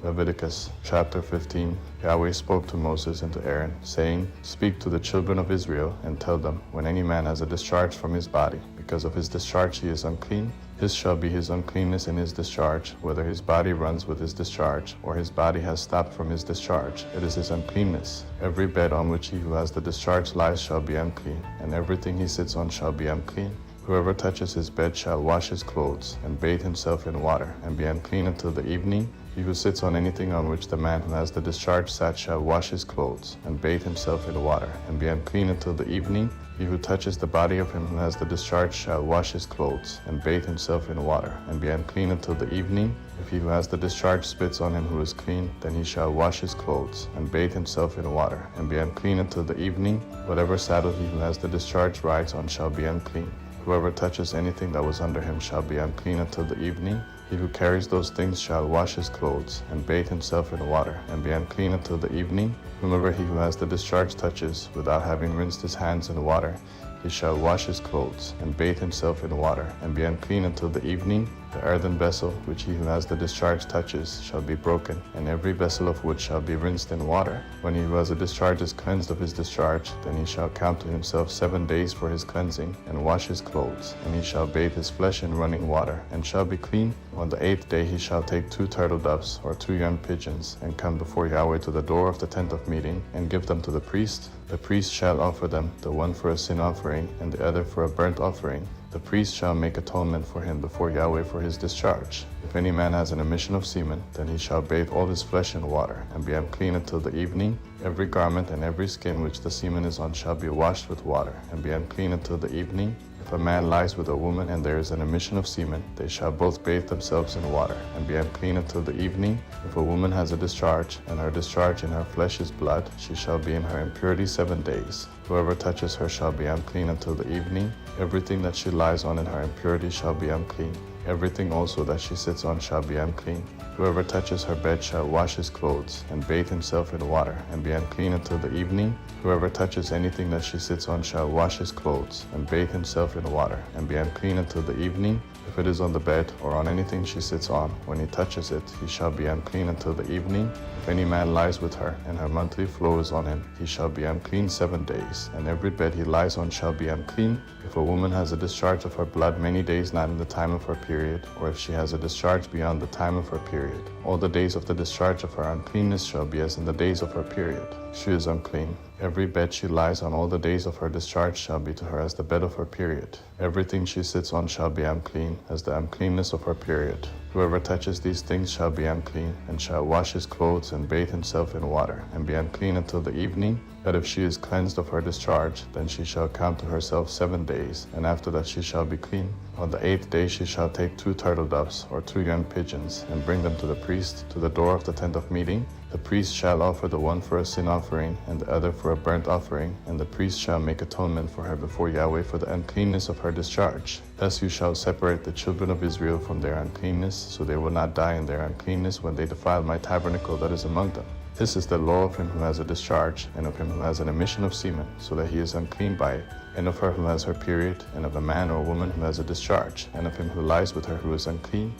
Leviticus chapter 15. Yahweh spoke to Moses and to Aaron, saying, Speak to the children of Israel, and tell them, when any man has a discharge from his body, because of his discharge he is unclean, this shall be his uncleanness in his discharge, whether his body runs with his discharge, or his body has stopped from his discharge, it is his uncleanness. Every bed on which he who has the discharge lies shall be unclean, and everything he sits on shall be unclean. Whoever touches his bed shall wash his clothes, and bathe himself in water, and be unclean until the evening. He who sits on anything on which the man who has the discharge sat shall wash his clothes, and bathe himself in water, and be unclean until the evening. He who touches the body of him who has the discharge shall wash his clothes, and bathe himself in water, and be unclean until the evening. If he who has the discharge spits on him who is clean, then he shall wash his clothes, and bathe himself in water, and be unclean until the evening. Whatever saddle he who has the discharge rides on shall be unclean. Whoever touches anything that was under him shall be unclean until the evening. He who carries those things shall wash his clothes, and bathe himself in water, and be unclean until the evening. Whomever he who has the discharge touches, without having rinsed his hands in water, he shall wash his clothes, and bathe himself in water, and be unclean until the evening. The earthen vessel which he who has the discharge touches shall be broken, and every vessel of wood shall be rinsed in water. When he who has a discharge is cleansed of his discharge, then he shall count to himself 7 days for his cleansing, and wash his clothes, and he shall bathe his flesh in running water, and shall be clean. On the 8th day he shall take 2 turtle doves, or 2 young pigeons, and come before Yahweh to the door of the tent of meeting, and give them to the priest. The priest shall offer them, the one for a sin offering, and the other for a burnt offering. The priest shall make atonement for him before Yahweh for his discharge. If any man has an emission of semen, then he shall bathe all his flesh in water, and be unclean until the evening. Every garment and every skin which the semen is on shall be washed with water, and be unclean until the evening. If a man lies with a woman and there is an emission of semen, they shall both bathe themselves in water, and be unclean until the evening. If a woman has a discharge, and her discharge in her flesh is blood, she shall be in her impurity 7 days. Whoever touches her shall be unclean until the evening. Everything that she lies on in her impurity shall be unclean. Everything also that she sits on shall be unclean. Whoever touches her bed shall wash his clothes, and bathe himself in water, and be unclean until the evening. Whoever touches anything that she sits on shall wash his clothes, and bathe himself in water, and be unclean until the evening. If it is on the bed, or on anything she sits on, when he touches it, he shall be unclean until the evening. If any man lies with her, and her monthly flow is on him, he shall be unclean 7 days, and every bed he lies on shall be unclean. If a woman has a discharge of her blood many days not in the time of her period, or if she has a discharge beyond the time of her period, all the days of the discharge of her uncleanness shall be as in the days of her period. She is unclean. Every bed she lies on all the days of her discharge shall be to her as the bed of her period. Everything she sits on shall be unclean, as the uncleanness of her period. Whoever touches these things shall be unclean, and shall wash his clothes and bathe himself in water, and be unclean until the evening. But if she is cleansed of her discharge, then she shall count to herself 7 days, and after that she shall be clean. On the 8th day she shall take 2 turtle doves, or 2 young pigeons, and bring them to the priest, to the door of the tent of meeting. The priest shall offer the one for a sin offering, and the other for a burnt offering, and the priest shall make atonement for her before Yahweh for the uncleanness of her discharge. Thus you shall separate the children of Israel from their uncleanness, so they will not die in their uncleanness when they defile my tabernacle that is among them. This is the law of him who has a discharge, and of him who has an emission of semen, so that he is unclean by it, and of her who has her period, and of a man or woman who has a discharge, and of him who lies with her who is unclean.